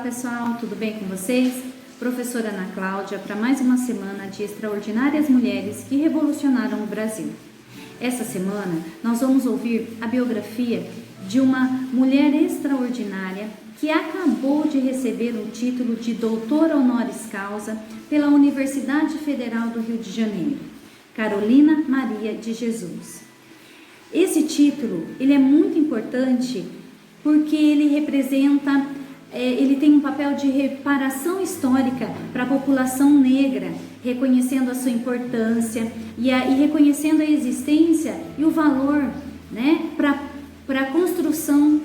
pessoal, tudo bem com vocês? Professora Ana Cláudia para mais uma semana de extraordinárias mulheres que revolucionaram o Brasil. Essa semana nós vamos ouvir a biografia de uma mulher extraordinária que acabou de receber o título de doutora honoris causa pela Universidade Federal do Rio de Janeiro, Carolina Maria de Jesus. Esse título ele é muito importante porque ele representa, ele tem um papel de reparação histórica para a população negra, reconhecendo a sua importância e reconhecendo a existência e o valor, né, para a construção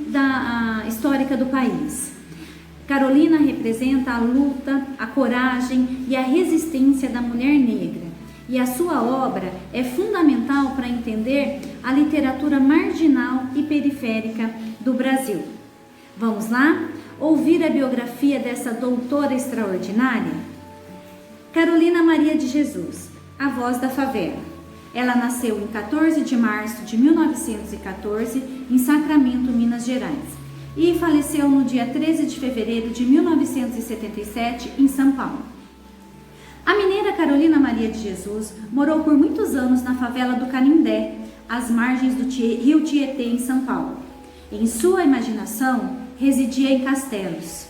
histórica do país. Carolina representa a luta, a coragem e a resistência da mulher negra. E a sua obra é fundamental para entender a literatura marginal e periférica do Brasil. Vamos lá? Ouvir a biografia dessa doutora extraordinária? Carolina Maria de Jesus, a voz da favela. Ela nasceu em 14 de março de 1914 em Sacramento, Minas Gerais, e faleceu no dia 13 de fevereiro de 1977 em São Paulo. A mineira Carolina Maria de Jesus morou por muitos anos na favela do Canindé, às margens do rio Tietê, em São Paulo. Em sua imaginação, residia em castelos.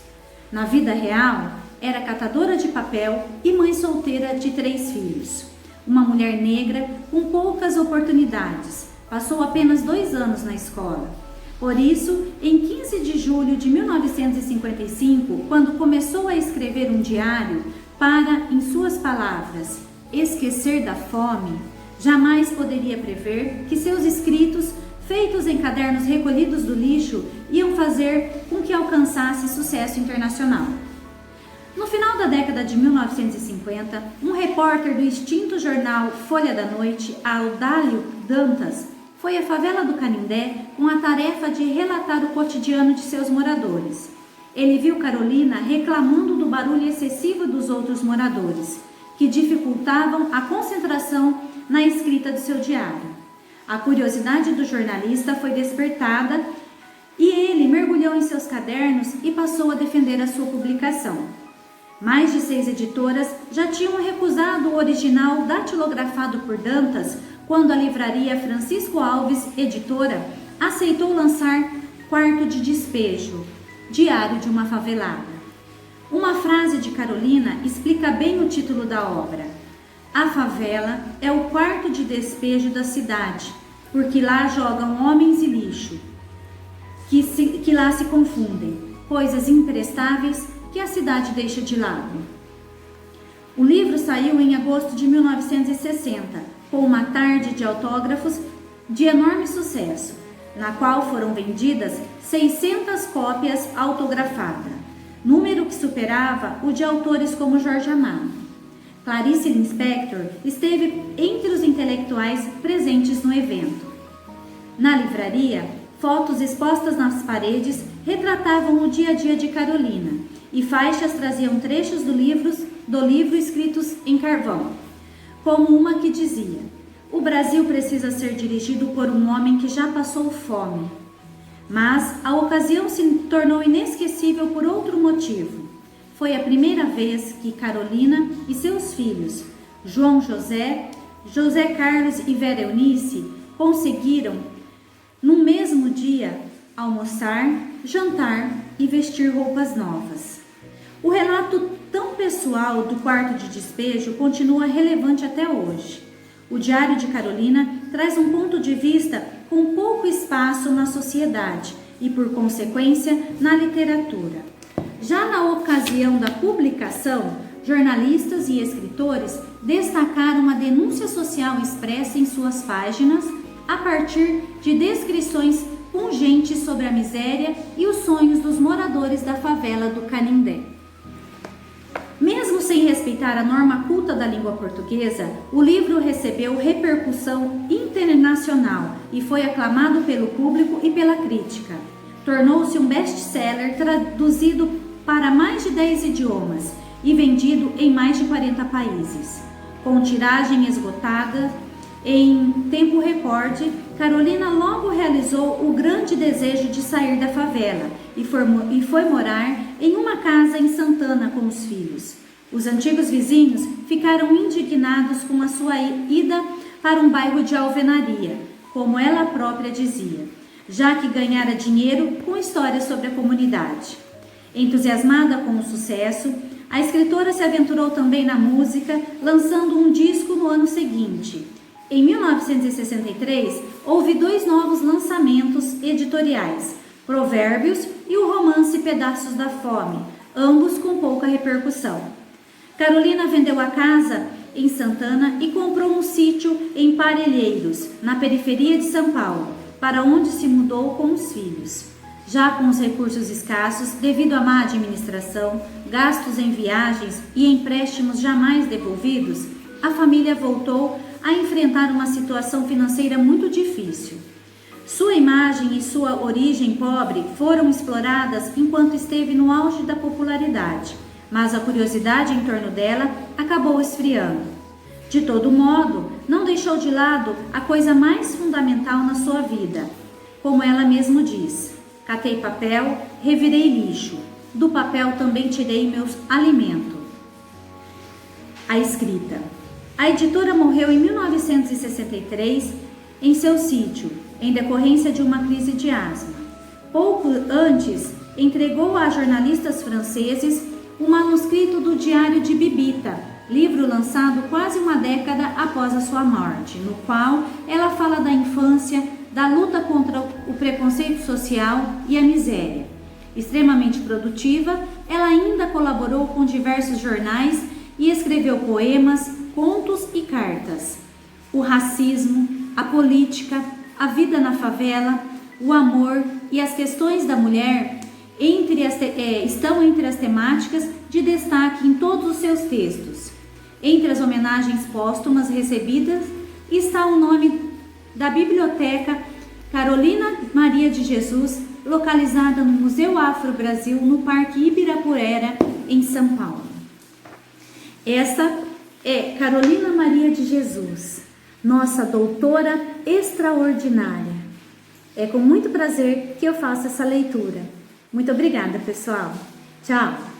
Na vida real, era catadora de papel e mãe solteira de 3 filhos. Uma mulher negra com poucas oportunidades, passou apenas 2 anos na escola. Por isso, em 15 de julho de 1955, quando começou a escrever um diário para, em suas palavras, esquecer da fome, jamais poderia prever que seus escritos, feitos em cadernos recolhidos do lixo, iam fazer com que alcançasse sucesso internacional. No final da década de 1950, um repórter do extinto jornal Folha da Noite, Audálio Dantas, foi à favela do Canindé com a tarefa de relatar o cotidiano de seus moradores. Ele viu Carolina reclamando do barulho excessivo dos outros moradores, que dificultavam a concentração na escrita do seu diário. A curiosidade do jornalista foi despertada e ele mergulhou em seus cadernos e passou a defender a sua publicação. Mais de 6 editoras já tinham recusado o original datilografado por Dantas quando a livraria Francisco Alves, editora, aceitou lançar Quarto de Despejo, Diário de uma Favelada. Uma frase de Carolina explica bem o título da obra. A favela é o quarto de despejo da cidade, porque lá jogam homens e lixo, que lá se confundem, coisas imprestáveis que a cidade deixa de lado. O livro saiu em agosto de 1960, com uma tarde de autógrafos de enorme sucesso, na qual foram vendidas 600 cópias autografadas, número que superava o de autores como Jorge Amado. Clarice Lispector esteve entre os intelectuais presentes no evento. Na livraria, fotos expostas nas paredes retratavam o dia a dia de Carolina, e faixas traziam trechos do livro escritos em carvão, como uma que dizia: o Brasil precisa ser dirigido por um homem que já passou fome. Mas a ocasião se tornou inesquecível por outro motivo. Foi a primeira vez que Carolina e seus filhos, João José, José Carlos e Vera Eunice, conseguiram, no mesmo dia, almoçar, jantar e vestir roupas novas. O relato tão pessoal do quarto de despejo continua relevante até hoje. O Diário de Carolina traz um ponto de vista com pouco espaço na sociedade e, por consequência, na literatura. Já na ocasião da publicação, jornalistas e escritores destacaram a denúncia social expressa em suas páginas a partir de descrições pungentes sobre a miséria e os sonhos dos moradores da favela do Canindé. Mesmo sem respeitar a norma culta da língua portuguesa, o livro recebeu repercussão internacional e foi aclamado pelo público e pela crítica. Tornou-se um best-seller traduzido para mais de 10 idiomas e vendido em mais de 40 países. Com tiragem esgotada, em tempo recorde, Carolina logo realizou o grande desejo de sair da favela e foi morar em uma casa em Santana com os filhos. Os antigos vizinhos ficaram indignados com a sua ida para um bairro de alvenaria, como ela própria dizia, já que ganhara dinheiro com histórias sobre a comunidade. Entusiasmada com o sucesso, a escritora se aventurou também na música, lançando um disco no ano seguinte. Em 1963, houve 2 novos lançamentos editoriais, Provérbios e o romance Pedaços da Fome, ambos com pouca repercussão. Carolina vendeu a casa em Santana e comprou um sítio em Parelheiros, na periferia de São Paulo, para onde se mudou com os filhos. Já com os recursos escassos, devido à má administração, gastos em viagens e empréstimos jamais devolvidos, a família voltou a enfrentar uma situação financeira muito difícil. Sua imagem e sua origem pobre foram exploradas enquanto esteve no auge da popularidade, mas a curiosidade em torno dela acabou esfriando. De todo modo, não deixou de lado a coisa mais fundamental na sua vida. Como ela mesma diz, catei papel, revirei lixo, do papel também tirei meu alimento. A escrita. A editora morreu em 1963 em seu sítio, em decorrência de uma crise de asma. Pouco antes, entregou a jornalistas franceses o manuscrito do Diário de Bibita, livro lançado quase uma década após a sua morte, no qual ela fala da infância, da luta contra o preconceito social e a miséria. Extremamente produtiva, ela ainda colaborou com diversos jornais e escreveu poemas, contos e cartas. O racismo, a política, a vida na favela, o amor e as questões da mulher estão entre as temáticas de destaque em todos os seus textos. Entre as homenagens póstumas recebidas está o nome da Biblioteca Carolina Maria de Jesus, localizada no Museu Afro-Brasil, no Parque Ibirapuera, em São Paulo. Essa é Carolina Maria de Jesus, nossa doutora extraordinária. É com muito prazer que eu faço essa leitura. Muito obrigada, pessoal. Tchau!